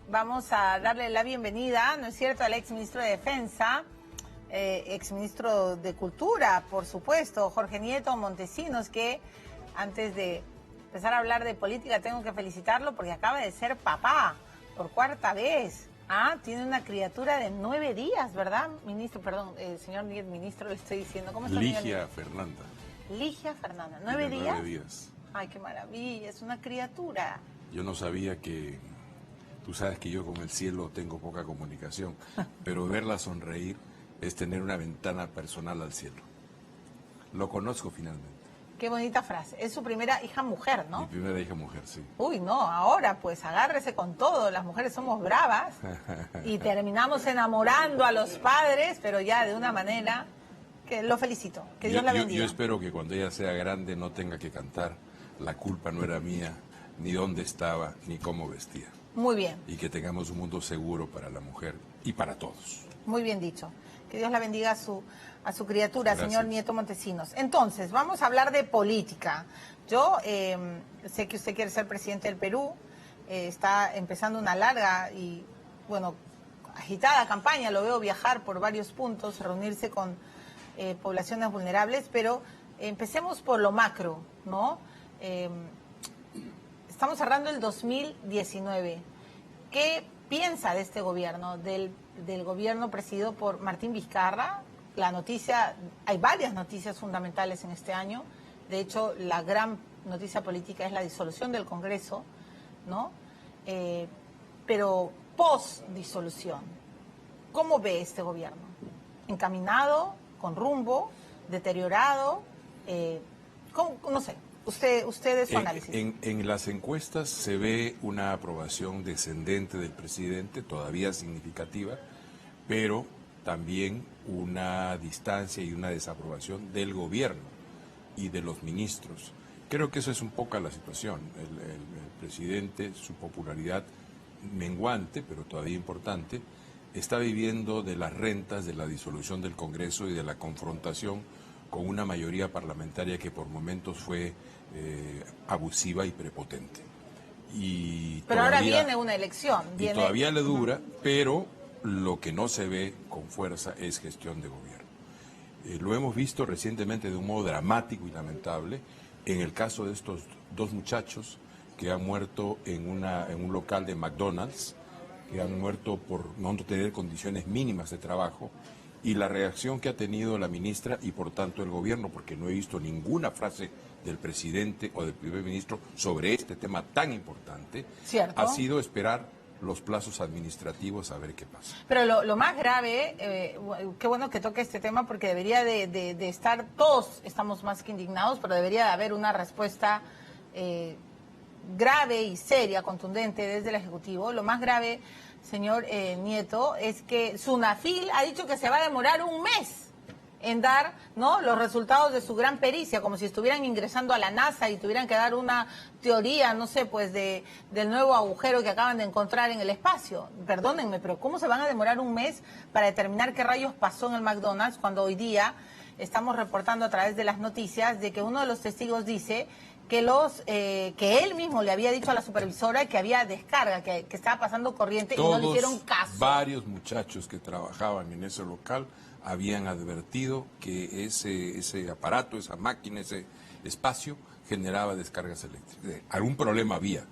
vamos a darle la bienvenida, ¿no es cierto?, al exministro de Defensa, exministro de Cultura, por supuesto, Jorge Nieto Montesinos, que antes de empezar a hablar de política tengo que felicitarlo porque acaba de ser papá por cuarta vez. Tiene una criatura de 9 días, ¿verdad, ministro? Perdón, señor ministro, le estoy diciendo. ¿Cómo está? Ligia Fernanda. Ligia Fernanda, ¿9 días? 9 días. Ay, qué maravilla, es una criatura. Yo no sabía que... Tú sabes que yo con el cielo tengo poca comunicación, pero verla sonreír es tener una ventana personal al cielo. Lo conozco finalmente. Qué bonita frase. Es su primera hija mujer, ¿no? Mi primera hija mujer, sí. Uy, no, ahora pues agárrese con todo. Las mujeres somos bravas y terminamos enamorando a los padres, pero ya de una manera que lo felicito. Que Dios la bendiga. Yo espero que cuando ella sea grande no tenga que cantar "La culpa no era mía", ni dónde estaba, ni cómo vestía. Muy bien. Y que tengamos un mundo seguro para la mujer y para todos. Muy bien dicho. Que Dios la bendiga a su criatura, Gracias. señor Nieto Montesinos. Entonces, vamos a hablar de política. Yo sé que usted quiere ser presidente del Perú, está empezando una larga y, bueno, agitada campaña, lo veo viajar por varios puntos, reunirse con poblaciones vulnerables, pero empecemos por lo macro, ¿no? Estamos cerrando el 2019. ¿Qué piensa de este gobierno, del gobierno presidido por Martín Vizcarra? La noticia, hay varias noticias fundamentales en este año. De hecho, la gran noticia política es la disolución del Congreso, ¿no? Pero post-disolución, ¿cómo ve este gobierno? ¿Encaminado, con rumbo, deteriorado? No sé, usted es su análisis. En las encuestas se ve una aprobación descendente del presidente, todavía significativa, pero también una distancia y una desaprobación del gobierno y de los ministros. Creo que eso es un poco la situación. El presidente, su popularidad menguante, pero todavía importante, está viviendo de las rentas de la disolución del Congreso y de la confrontación con una mayoría parlamentaria que por momentos fue abusiva y prepotente. Pero ahora viene una elección. Y todavía le dura, pero lo que no se ve con fuerza es gestión de gobierno. Lo hemos visto recientemente de un modo dramático y lamentable en el caso de estos 2 muchachos que han muerto en un local de McDonald's, que han muerto por no tener condiciones mínimas de trabajo, y la reacción que ha tenido la ministra y por tanto el gobierno, porque no he visto ninguna frase del presidente o del primer ministro sobre este tema tan importante, ¿cierto?, ha sido esperar los plazos administrativos a ver qué pasa. Pero lo más grave, qué bueno que toque este tema porque debería de estar, todos estamos más que indignados, pero debería de haber una respuesta grave y seria, contundente desde el Ejecutivo. Lo más grave, señor Nieto, es que SUNAFIL ha dicho que se va a demorar un mes en dar, ¿no?, los resultados de su gran pericia, como si estuvieran ingresando a la NASA y tuvieran que dar una teoría, no sé, pues del nuevo agujero que acaban de encontrar en el espacio. Perdónenme, pero ¿cómo se van a demorar un mes para determinar qué rayos pasó en el McDonald's cuando hoy día estamos reportando a través de las noticias de que uno de los testigos dice que él mismo le había dicho a la supervisora que había descarga, que estaba pasando corriente? Todos, y no le hicieron caso? Varios muchachos que trabajaban en ese local habían advertido que ese aparato, esa máquina, ese espacio generaba descargas eléctricas. Algún problema había.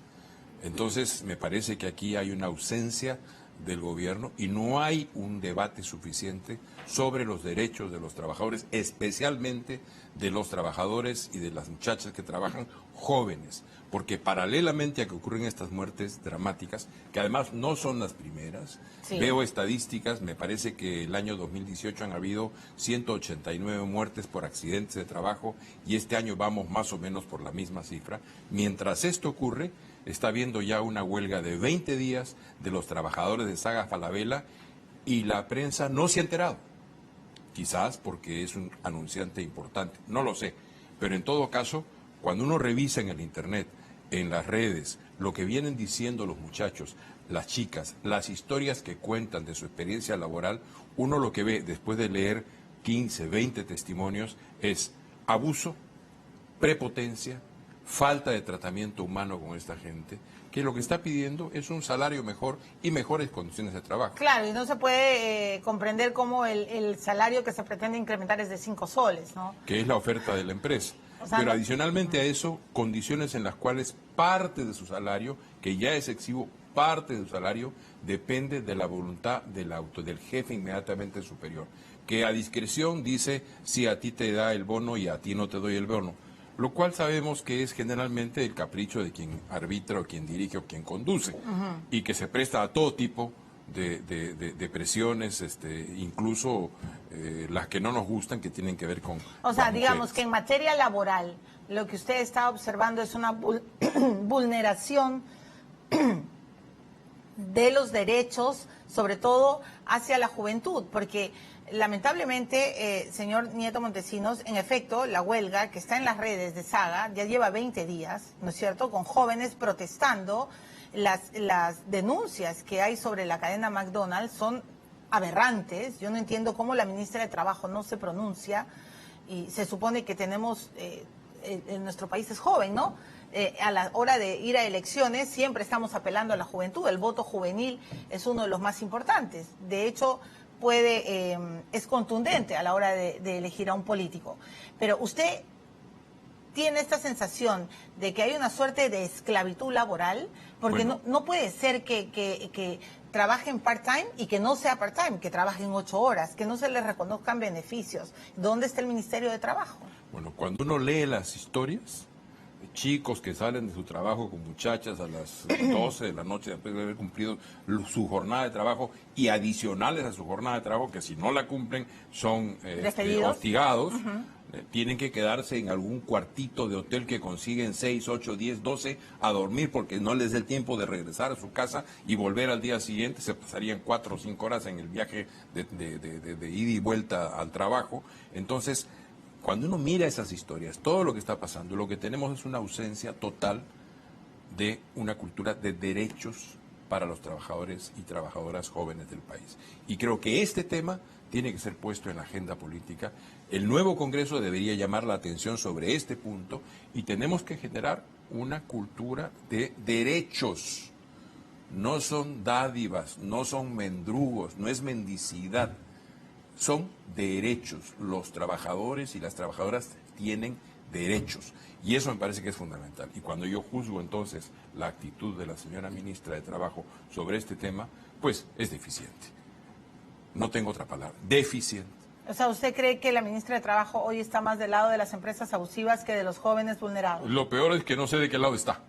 Entonces me parece que aquí hay una ausencia del gobierno y no hay un debate suficiente sobre los derechos de los trabajadores, especialmente de los trabajadores y de las muchachas que trabajan jóvenes, porque paralelamente a que ocurren estas muertes dramáticas, que además no son las primeras, sí, veo estadísticas, me parece que el año 2018 han habido 189 muertes por accidentes de trabajo y este año vamos más o menos por la misma cifra. Mientras esto ocurre, está habiendo ya una huelga de 20 días de los trabajadores de Saga Falabella y la prensa no se ha enterado. Quizás porque es un anunciante importante, no lo sé. Pero en todo caso, cuando uno revisa en el Internet, en las redes, lo que vienen diciendo los muchachos, las chicas, las historias que cuentan de su experiencia laboral, uno lo que ve después de leer 15, 20 testimonios es abuso, prepotencia, falta de tratamiento humano con esta gente, que lo que está pidiendo es un salario mejor y mejores condiciones de trabajo. Claro, y no se puede comprender cómo el salario que se pretende incrementar es de 5 soles, ¿no? Que es la oferta de la empresa. O sea, Pero no... adicionalmente a eso, condiciones en las cuales parte de su salario, que ya es excesivo, parte de su salario depende de la voluntad del jefe inmediatamente superior, que a discreción dice si a ti te da el bono y a ti no te doy el bono, lo cual sabemos que es generalmente el capricho de quien arbitra o quien dirige o quien conduce, y que se presta a todo tipo de presiones, incluso las que no nos gustan, que tienen que ver con... O sea, las digamos mujeres. que en materia laboral, lo que usted está observando es una vulneración de los derechos, sobre todo hacia la juventud, porque lamentablemente, señor Nieto Montesinos, en efecto, la huelga que está en las redes de Saga ya lleva 20 días, ¿no es cierto?, con jóvenes protestando. Las denuncias que hay sobre la cadena McDonald's son aberrantes. Yo no entiendo cómo la ministra de Trabajo no se pronuncia, y se supone que tenemos, en nuestro país es joven, ¿no? A la hora de ir a elecciones siempre estamos apelando a la juventud. El voto juvenil es uno de los más importantes. De hecho, es contundente a la hora de elegir a un político. Pero usted tiene esta sensación de que hay una suerte de esclavitud laboral, porque Bueno, no puede ser que trabajen part-time y que no sea part-time, que trabajen 8 horas, que no se les reconozcan beneficios. ¿Dónde está el Ministerio de Trabajo? Bueno, cuando uno lee las historias, chicos que salen de su trabajo con muchachas a las 12 de la noche después de haber cumplido su jornada de trabajo, y adicionales a su jornada de trabajo, que si no la cumplen son ¿Despedidos? hostigados, tienen que quedarse en algún cuartito de hotel que consiguen 6, 8, 10, 12 a dormir, porque no les da el tiempo de regresar a su casa y volver al día siguiente. Se pasarían 4 o 5 horas en el viaje de ida y vuelta al trabajo. Entonces, cuando uno mira esas historias, todo lo que está pasando, lo que tenemos es una ausencia total de una cultura de derechos para los trabajadores y trabajadoras jóvenes del país. Y creo que este tema tiene que ser puesto en la agenda política. El nuevo Congreso debería llamar la atención sobre este punto, y tenemos que generar una cultura de derechos. No son dádivas, no son mendrugos, no es mendicidad. Son derechos. Los trabajadores y las trabajadoras tienen derechos. Y eso me parece que es fundamental. Y cuando yo juzgo entonces la actitud de la señora ministra de Trabajo sobre este tema, pues es deficiente. No tengo otra palabra. Deficiente. O sea, ¿usted cree que la ministra de Trabajo hoy está más del lado de las empresas abusivas que de los jóvenes vulnerados? Lo peor es que no sé de qué lado está.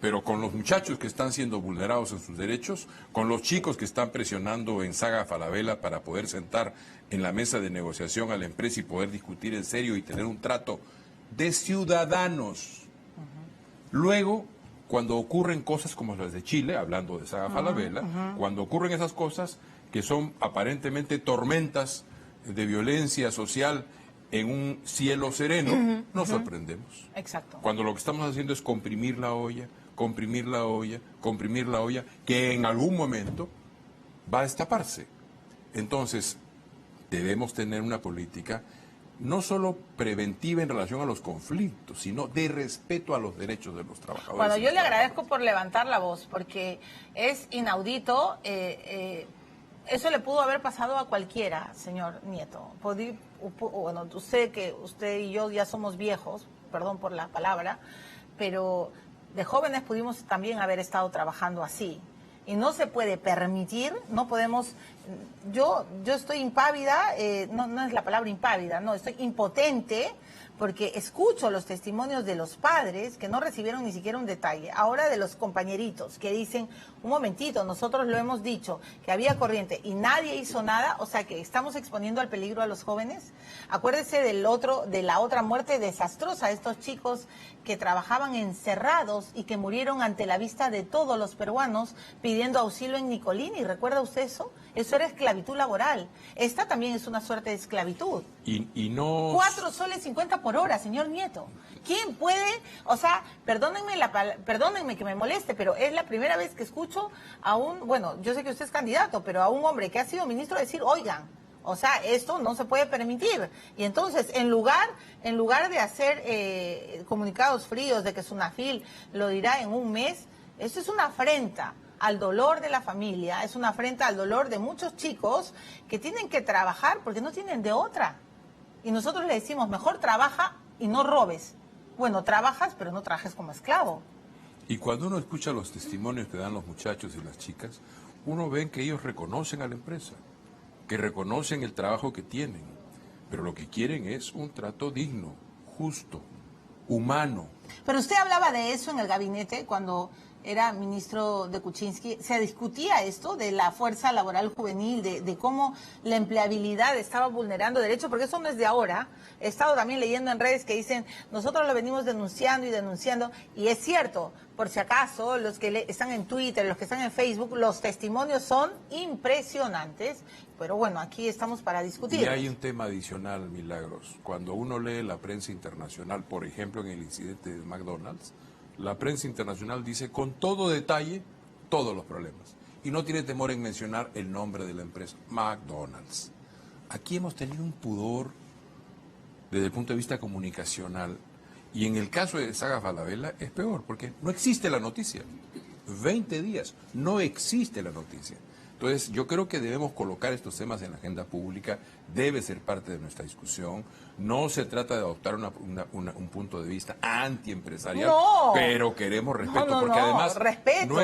Pero con los muchachos que están siendo vulnerados en sus derechos, con los chicos que están presionando en Saga Falabella para poder sentar en la mesa de negociación a la empresa y poder discutir en serio y tener un trato de ciudadanos. Luego, cuando ocurren cosas como las de Chile, hablando de Saga Falabella, cuando ocurren esas cosas que son aparentemente tormentas de violencia social en un cielo sereno, nos sorprendemos. Exacto. Cuando lo que estamos haciendo es comprimir la olla, comprimir la olla, comprimir la olla, que en algún momento va a destaparse. Entonces, debemos tener una política no solo preventiva en relación a los conflictos, sino de respeto a los derechos de los trabajadores. Bueno, yo le agradezco por levantar la voz, porque es inaudito. Eso le pudo haber pasado a cualquiera, señor Nieto. Bueno, usted y yo ya somos viejos, perdón por la palabra, pero de jóvenes pudimos también haber estado trabajando así. Y no se puede permitir, no podemos... Yo estoy impávida, no es la palabra impávida, no, estoy impotente, porque escucho los testimonios de los padres que no recibieron ni siquiera un detalle. Ahora de los compañeritos que dicen, un momentito, nosotros lo hemos dicho, que había corriente y nadie hizo nada, o sea que estamos exponiendo al peligro a los jóvenes. Acuérdese de la otra muerte desastrosa, estos chicos que trabajaban encerrados y que murieron ante la vista de todos los peruanos pidiendo auxilio en Nicolini. ¿Recuerda usted eso? Eso era esclavitud laboral. Esta también es una suerte de esclavitud. Y no... 4 soles 50 por hora, señor Nieto. ¿Quién puede? O sea, perdónenme que me moleste, pero es la primera vez que escucho a bueno, yo sé que usted es candidato, pero a un hombre que ha sido ministro decir, oigan, o sea, esto no se puede permitir. Y entonces, en lugar de hacer comunicados fríos de que Sunafil lo dirá en un mes, Eso es una afrenta al dolor de la familia, es una afrenta al dolor de muchos chicos que tienen que trabajar porque no tienen de otra. Y nosotros le decimos, mejor trabaja y no robes. Bueno, trabajas, pero no trabajes como esclavo. Y cuando uno escucha los testimonios que dan los muchachos y las chicas, uno ve que ellos reconocen a la empresa, que reconocen el trabajo que tienen, pero lo que quieren es un trato digno, justo, humano. Pero usted hablaba de eso en el gabinete cuando era ministro de Kuczynski. ¿Se discutía esto de la fuerza laboral juvenil, de cómo la empleabilidad estaba vulnerando derechos? Porque eso no es de ahora. He estado también leyendo en redes que dicen, nosotros lo venimos denunciando y denunciando, y es cierto, por si acaso, los que están en Twitter, los que están en Facebook, los testimonios son impresionantes, pero bueno, aquí estamos para discutir. Y hay un tema adicional, Milagros. Cuando uno lee la prensa internacional, por ejemplo, en el incidente de McDonald's, la prensa internacional dice con todo detalle todos los problemas. Y no tiene temor en mencionar el nombre de la empresa, McDonald's. Aquí hemos tenido un pudor desde el punto de vista comunicacional. Y en el caso de Saga Falabella es peor, porque no existe la noticia. 20 días, no existe la noticia. Entonces, yo creo que debemos colocar estos temas en la agenda pública, debe ser parte de nuestra discusión. No se trata de adoptar un punto de vista antiempresarial, no, pero queremos respeto, porque además respeto. no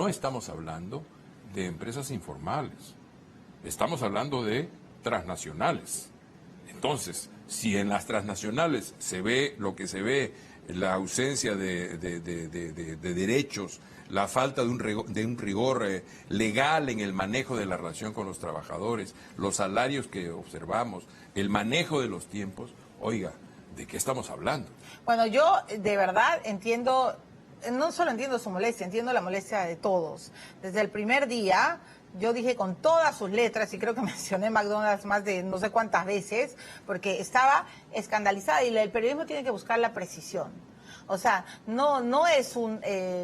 estamos hablando de empresas informales, estamos hablando de transnacionales. Entonces, si en las transnacionales se ve lo que se ve, la ausencia de derechos, la falta de un rigor legal en el manejo de la relación con los trabajadores, los salarios que observamos, el manejo de los tiempos, oiga, ¿de qué estamos hablando? Bueno, yo de verdad entiendo, no solo entiendo su molestia, entiendo la molestia de todos. Desde el primer día yo dije con todas sus letras, y creo que mencioné McDonald's más de no sé cuántas veces, porque estaba escandalizada, y el periodismo tiene que buscar la precisión. O sea, no es un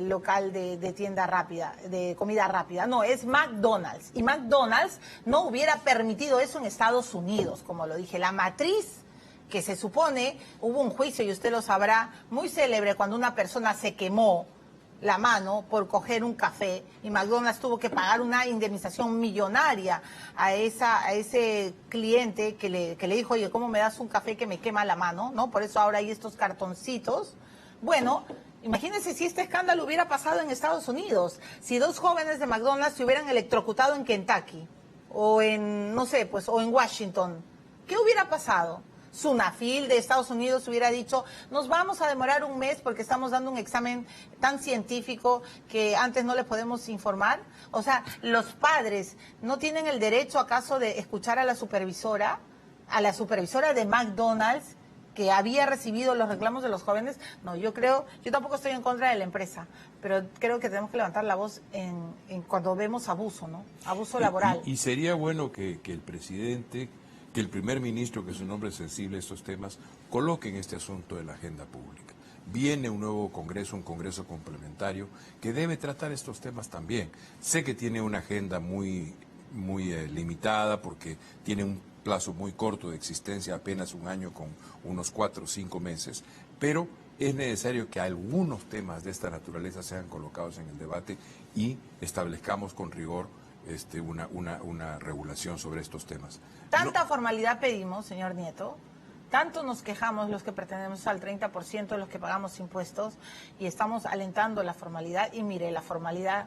local de tienda rápida, de comida rápida, no, es McDonald's. Y McDonald's no hubiera permitido eso en Estados Unidos, como lo dije. La matriz, que se supone, hubo un juicio, y usted lo sabrá, muy célebre, cuando una persona se quemó la mano por coger un café, y McDonald's tuvo que pagar una indemnización millonaria a ese cliente que le dijo, oye, ¿cómo me das un café que me quema la mano? ¿No? Por eso ahora hay estos cartoncitos. Bueno, imagínense si este escándalo hubiera pasado en Estados Unidos, si dos jóvenes de McDonald's se hubieran electrocutado en Kentucky, o en, no sé, pues, o en Washington. ¿Qué hubiera pasado? Sunafil de Estados Unidos hubiera dicho, nos vamos a demorar un mes porque estamos dando un examen tan científico que antes no le podemos informar. O sea, los padres no tienen el derecho acaso de escuchar a la supervisora de McDonald's, que había recibido los reclamos de los jóvenes. No, yo tampoco estoy en contra de la empresa, pero creo que tenemos que levantar la voz en cuando vemos abuso, ¿no? Abuso laboral. Y sería bueno que el presidente, que el primer ministro, que es un hombre sensible a estos temas, coloquen este asunto en la agenda pública. Viene un nuevo congreso, un congreso complementario, que debe tratar estos temas también. Sé que tiene una agenda muy limitada, porque tiene un plazo muy corto de existencia, apenas un año con unos 4 o 5 meses, pero es necesario que algunos temas de esta naturaleza sean colocados en el debate y establezcamos con rigor una regulación sobre estos temas. Tanta formalidad pedimos, señor Nieto, tanto nos quejamos los que pertenecemos al 30% de los que pagamos impuestos, y estamos alentando la formalidad, y mire, la formalidad,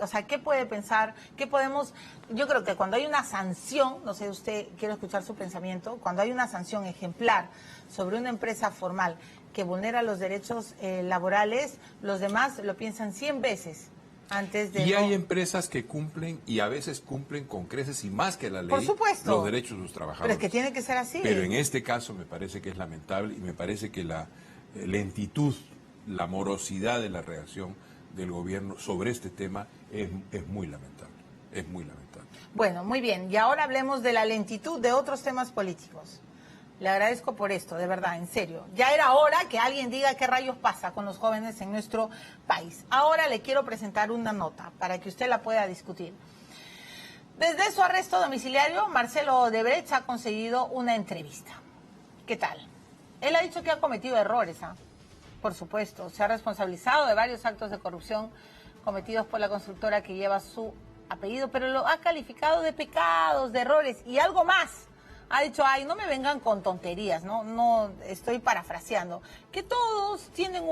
o sea, ¿qué puede pensar? ¿Qué podemos? Yo creo que cuando hay una sanción, no sé, usted, quiero escuchar su pensamiento, cuando hay una sanción ejemplar sobre una empresa formal que vulnera los derechos laborales, los demás lo piensan 100 veces antes de... Y hay empresas que cumplen, y a veces cumplen con creces y más que la ley, por supuesto, los derechos de sus trabajadores. Pero es que tiene que ser así. Pero en este caso me parece que es lamentable, y me parece que la lentitud, la morosidad de la reacción del gobierno sobre este tema es muy lamentable, es muy lamentable. Bueno, muy bien, y ahora hablemos de la lentitud de otros temas políticos. Le agradezco por esto, de verdad, en serio. Ya era hora que alguien diga qué rayos pasa con los jóvenes en nuestro país. Ahora le quiero presentar una nota para que usted la pueda discutir. Desde su arresto domiciliario, Marcelo Odebrecht ha conseguido una entrevista. ¿Qué tal? Él ha dicho que ha cometido errores, por supuesto, se ha responsabilizado de varios actos de corrupción cometidos por la constructora que lleva su apellido, pero lo ha calificado de pecados, de errores y algo más. Ha dicho, ay, no me vengan con tonterías, no estoy parafraseando, que todos tienen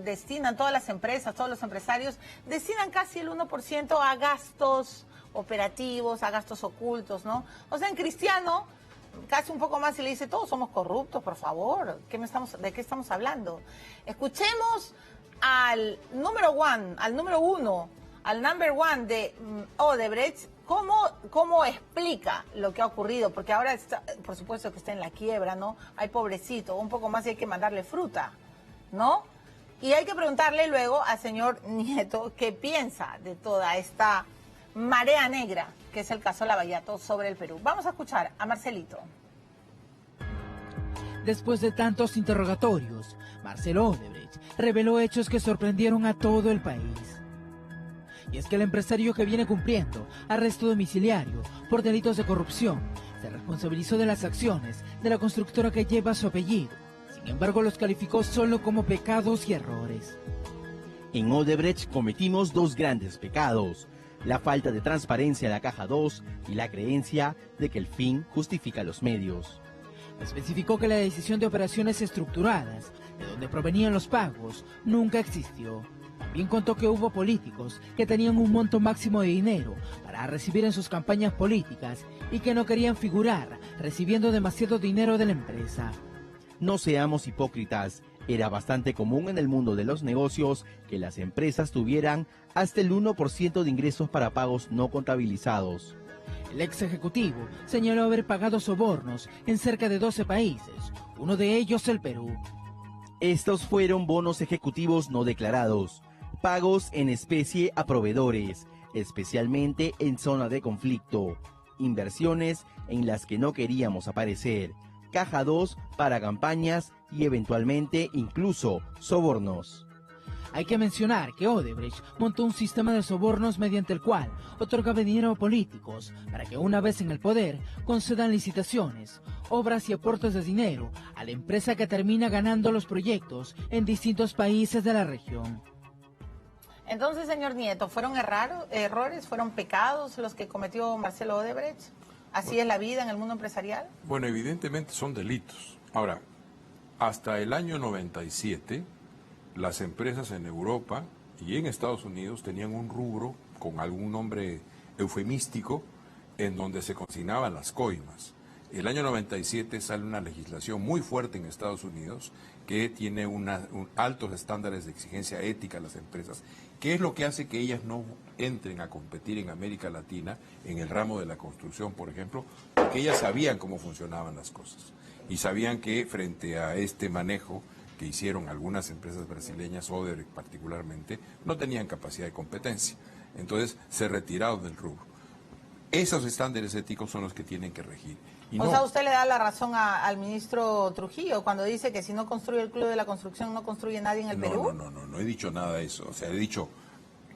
destinan, todas las empresas, todos los empresarios, destinan casi el 1% a gastos operativos, a gastos ocultos, ¿no? O sea, en cristiano, casi un poco más y le dice, todos somos corruptos, por favor, ¿de qué estamos hablando? Escuchemos al number one de Odebrecht, ¿cómo explica lo que ha ocurrido? Porque ahora, está, por supuesto que está en la quiebra, ¿no? Hay pobrecito, un poco más y hay que mandarle fruta, ¿no? Y hay que preguntarle luego al señor Nieto qué piensa de toda esta marea negra, que es el caso Lavallato sobre el Perú. Vamos a escuchar a Marcelito. Después de tantos interrogatorios, Marcelo Odebrecht reveló hechos que sorprendieron a todo el país. Y es que el empresario, que viene cumpliendo arresto domiciliario por delitos de corrupción, se responsabilizó de las acciones de la constructora que lleva su apellido. Sin embargo, los calificó solo como pecados y errores. En Odebrecht cometimos dos grandes pecados: la falta de transparencia de la Caja 2 y la creencia de que el fin justifica los medios. Especificó que la decisión de operaciones estructuradas, de donde provenían los pagos, nunca existió. También contó que hubo políticos que tenían un monto máximo de dinero para recibir en sus campañas políticas y que no querían figurar recibiendo demasiado dinero de la empresa. No seamos hipócritas, era bastante común en el mundo de los negocios que las empresas tuvieran hasta el 1% de ingresos para pagos no contabilizados. El ex ejecutivo señaló haber pagado sobornos en cerca de 12 países, uno de ellos el Perú. Estos fueron bonos ejecutivos no declarados, pagos en especie a proveedores, especialmente en zona de conflicto, inversiones en las que no queríamos aparecer, Caja 2 para campañas y eventualmente incluso sobornos. Hay que mencionar que Odebrecht montó un sistema de sobornos mediante el cual otorgaba dinero a políticos para que, una vez en el poder, concedan licitaciones, obras y aportes de dinero a la empresa que termina ganando los proyectos en distintos países de la región. Entonces, señor Nieto, ¿fueron errores, fueron pecados los que cometió Marcelo Odebrecht? ¿Así es la vida en el mundo empresarial? Bueno, evidentemente son delitos. Ahora, hasta el año 97, las empresas en Europa y en Estados Unidos tenían un rubro con algún nombre eufemístico en donde se consignaban las coimas. El año 97 sale una legislación muy fuerte en Estados Unidos que tiene altos estándares de exigencia ética a las empresas, que es lo que hace que ellas no entren a competir en América Latina en el ramo de la construcción, por ejemplo, porque ellas sabían cómo funcionaban las cosas y sabían que frente a este manejo que hicieron algunas empresas brasileñas, Odebrecht particularmente, no tenían capacidad de competencia. Entonces se retiraron del rubro. Esos estándares éticos son los que tienen que regir. Y o sea, usted le da la razón al ministro Trujillo cuando dice que si no construye el Club de la Construcción no construye nadie en el Perú. No he dicho nada de eso. O sea, he dicho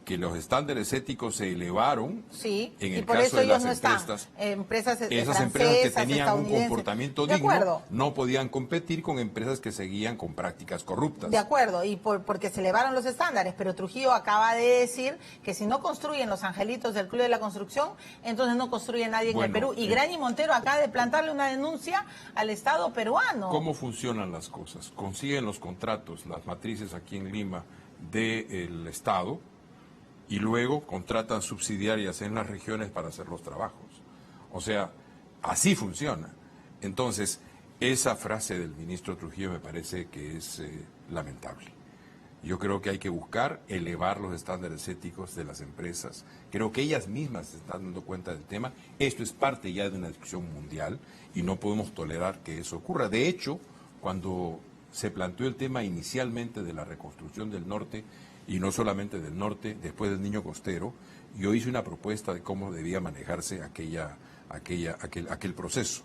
que los estándares éticos se elevaron, sí, en el y por caso eso de ellos las no empresas. Esas empresas que tenían un comportamiento digno acuerdo, no podían competir con empresas que seguían con prácticas corruptas. De acuerdo, y porque se elevaron los estándares, pero Trujillo acaba de decir que si no construyen los angelitos del Club de la Construcción, entonces no construye nadie en el Perú. Y Graña y Montero acaba de plantarle una denuncia al Estado peruano. ¿Cómo funcionan las cosas? Consiguen los contratos, las matrices aquí en Lima del Estado, y luego contratan subsidiarias en las regiones para hacer los trabajos. O sea, así funciona. Entonces, esa frase del ministro Trujillo me parece que es lamentable. Yo creo que hay que buscar elevar los estándares éticos de las empresas. Creo que ellas mismas se están dando cuenta del tema. Esto es parte ya de una discusión mundial y no podemos tolerar que eso ocurra. De hecho, cuando se planteó el tema inicialmente de la reconstrucción del norte, y no solamente del norte, después del Niño Costero, yo hice una propuesta de cómo debía manejarse aquel proceso.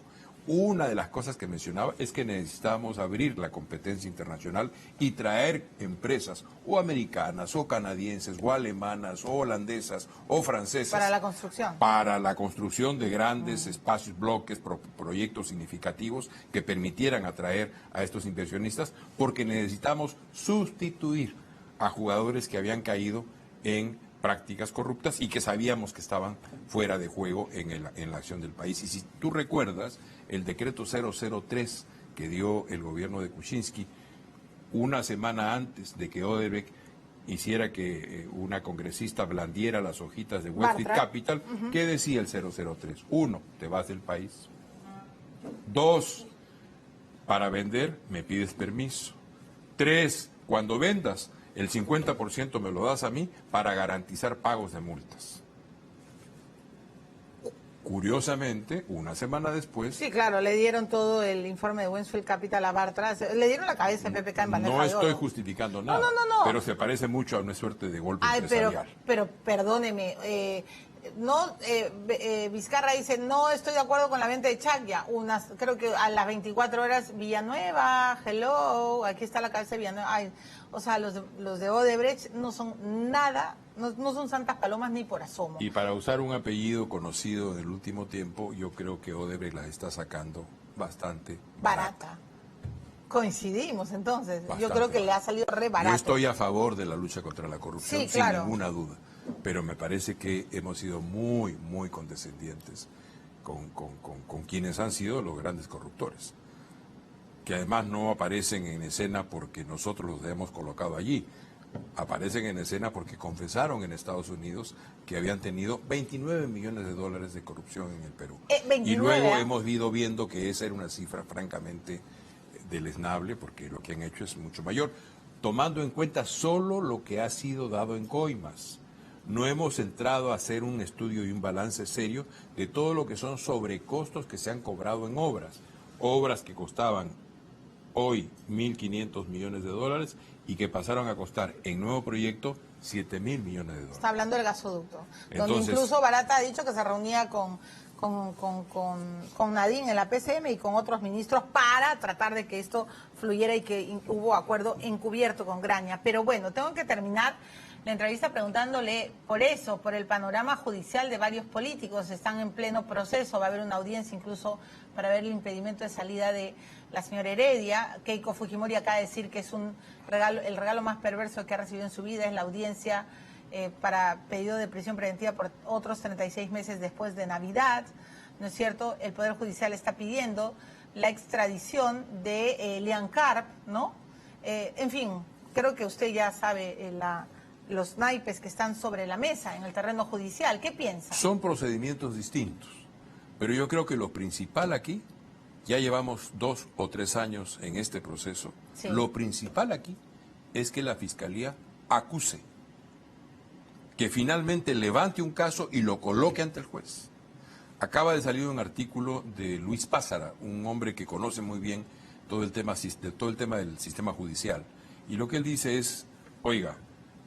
Una de las cosas que mencionaba es que necesitábamos abrir la competencia internacional y traer empresas o americanas o canadienses o alemanas o holandesas o francesas. Para la construcción. Para la construcción de grandes espacios, bloques, proyectos significativos que permitieran atraer a estos inversionistas, porque necesitamos sustituir a jugadores que habían caído en prácticas corruptas y que sabíamos que estaban fuera de juego en la acción del país. Y si tú recuerdas, el decreto 003 que dio el gobierno de Kuczynski una semana antes de que Odebrecht hiciera que una congresista blandiera las hojitas de Wall Street Capital, ¿qué decía el 003? 1, te vas del país. 2, para vender me pides permiso. 3, cuando vendas, el 50% me lo das a mí para garantizar pagos de multas. Curiosamente, una semana después... Sí, claro, le dieron todo el informe de Westfield Capital a Bartra, le dieron la cabeza de PPK en bandeja de oro. No estoy justificando nada, no. pero se parece mucho a una suerte de golpe empresarial. Pero perdóneme, Vizcarra dice, no estoy de acuerdo con la venta de Chacya. Creo que a las 24 horas, Villanueva, hello, aquí está la cabeza de Villanueva. Ay, o sea, los de Odebrecht no son nada, no son santas palomas ni por asomo. Y para usar un apellido conocido del último tiempo, yo creo que Odebrecht las está sacando bastante barata. Coincidimos entonces. Bastante yo creo que le ha salido re barato. Yo estoy a favor de la lucha contra la corrupción, sí, claro, sin ninguna duda. Pero me parece que hemos sido muy, muy condescendientes con quienes han sido los grandes corruptores, que además no aparecen en escena porque nosotros los hemos colocado allí. Aparecen en escena porque confesaron en Estados Unidos que habían tenido 29 millones de dólares de corrupción en el Perú. 29, y luego hemos ido viendo que esa era una cifra francamente deleznable, porque lo que han hecho es mucho mayor, tomando en cuenta solo lo que ha sido dado en coimas. No hemos entrado a hacer un estudio y un balance serio de todo lo que son sobrecostos que se han cobrado en obras que costaban hoy 1.500 millones de dólares y que pasaron a costar en nuevo proyecto 7.000 millones de dólares. Está hablando del gasoducto, donde Entonces, incluso Barata ha dicho que se reunía con Nadine en la PCM y con otros ministros para tratar de que esto fluyera y que hubo acuerdo encubierto con Graña. Pero bueno, tengo que terminar la entrevista preguntándole por eso, por el panorama judicial de varios políticos. Están en pleno proceso, va a haber una audiencia incluso para ver el impedimento de salida de la señora Heredia. Keiko Fujimori acaba de decir que es el regalo más perverso que ha recibido en su vida, es la audiencia para pedido de prisión preventiva por otros 36 meses después de Navidad, ¿no es cierto? El Poder Judicial está pidiendo la extradición de Lian Karp, ¿no? En fin, creo que usted ya sabe los naipes que están sobre la mesa en el terreno judicial. ¿Qué piensa? Son procedimientos distintos, pero yo creo que lo principal aquí, ya llevamos 2 o 3 años en este proceso, sí. Lo principal aquí es que la Fiscalía acuse, que finalmente levante un caso y lo coloque ante el juez. Acaba de salir un artículo de Luis Pázara, un hombre que conoce muy bien todo el tema del sistema judicial, y lo que él dice es, oiga,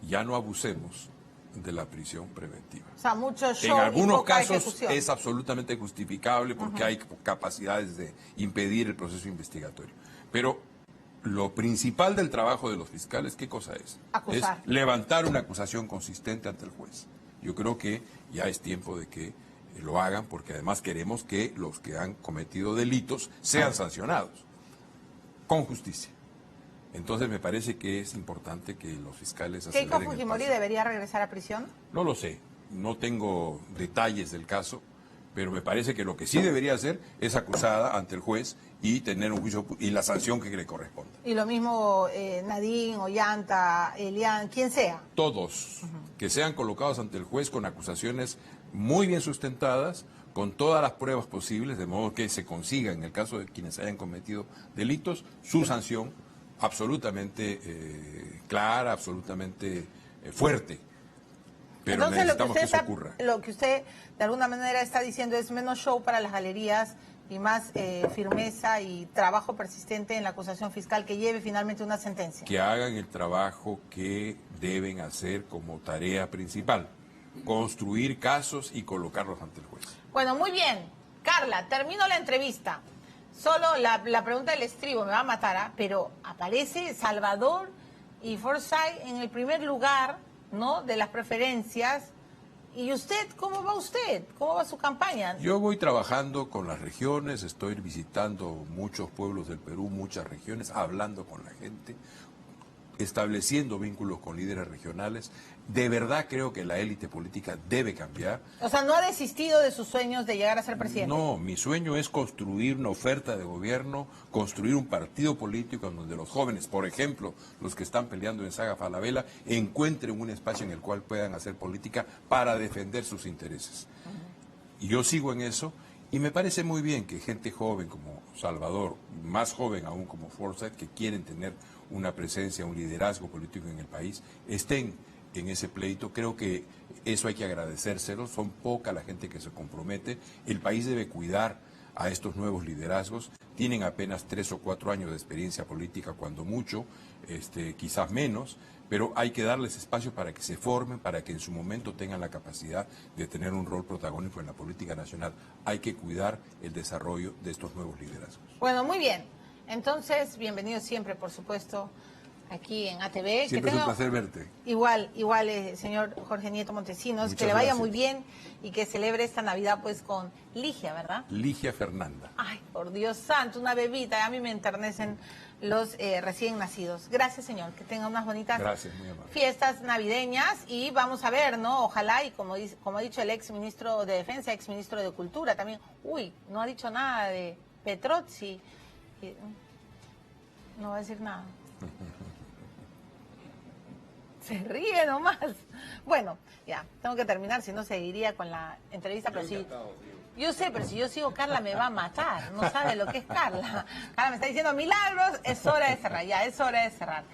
ya no abusemos de la prisión preventiva. O sea, mucho show en algunos y poca casos ejecución. es absolutamente justificable porque hay capacidades de impedir el proceso investigatorio. Pero lo principal del trabajo de los fiscales, ¿qué cosa es? Acusar. Es levantar una acusación consistente ante el juez. Yo creo que ya es tiempo de que lo hagan, porque además queremos que los que han cometido delitos sean sancionados con justicia. Entonces me parece que es importante que los fiscales aceleren ¿Keiko Fujimori debería regresar a prisión? No lo sé, no tengo detalles del caso, pero me parece que lo que sí debería hacer es acusada ante el juez y tener un juicio y la sanción que le corresponda. Y lo mismo Nadine, Ollanta, Elian, quien sea. Todos, que sean colocados ante el juez con acusaciones muy bien sustentadas, con todas las pruebas posibles, de modo que se consiga, en el caso de quienes hayan cometido delitos, su sanción absolutamente clara, absolutamente fuerte. Pero entonces, necesitamos que eso ocurra. Lo que usted de alguna manera está diciendo es menos show para las galerías y más firmeza y trabajo persistente en la acusación fiscal que lleve finalmente una sentencia. Que hagan el trabajo que deben hacer como tarea principal, construir casos y colocarlos ante el juez. Bueno, muy bien. Carla, termino la entrevista. Solo la pregunta del estribo me va a matar, ¿ah? Pero aparece Salvador y Forsyth en el primer lugar, ¿no?, de las preferencias. ¿Y usted, cómo va usted? ¿Cómo va su campaña? Yo voy trabajando con las regiones, estoy visitando muchos pueblos del Perú, muchas regiones, hablando con la gente, estableciendo vínculos con líderes regionales. De verdad creo que la élite política debe cambiar. O sea, ¿no ha desistido de sus sueños de llegar a ser presidente? No, mi sueño es construir una oferta de gobierno, construir un partido político en donde los jóvenes, por ejemplo, los que están peleando en Saga Falabella, encuentren un espacio en el cual puedan hacer política para defender sus intereses. Y yo sigo en eso, y me parece muy bien que gente joven como Salvador, más joven aún como Forsyth, que quieren tener una presencia, un liderazgo político en el país, estén en ese pleito. Creo que eso hay que agradecérselo, son poca la gente que se compromete, el país debe cuidar a estos nuevos liderazgos, tienen apenas 3 o 4 años de experiencia política, cuando mucho, quizás menos, pero hay que darles espacio para que se formen, para que en su momento tengan la capacidad de tener un rol protagónico en la política nacional. Hay que cuidar el desarrollo de estos nuevos liderazgos. Bueno, muy bien. Entonces, bienvenido siempre, por supuesto, aquí en ATV. Siempre es un placer verte. Igual, señor Jorge Nieto Montesinos, Muchas que le vaya gracias. muy bien y que celebre esta Navidad pues con Ligia, ¿verdad? Ligia Fernanda. Ay, por Dios santo, una bebita, a mí me enternecen los recién nacidos. Gracias, señor, que tenga unas bonitas Gracias, muy amable. fiestas navideñas y vamos a ver, ¿no? Ojalá, y como ha dicho el ex ministro de Defensa, ex ministro de Cultura también, no ha dicho nada de Petrozzi, no va a decir nada. Se ríe nomás. Bueno, ya, tengo que terminar, si no seguiría con la entrevista, pero sí. Yo sé, pero si yo sigo, Carla me va a matar. No sabe lo que es Carla. Carla me está diciendo milagros, es hora de cerrar, ya, es hora de cerrar.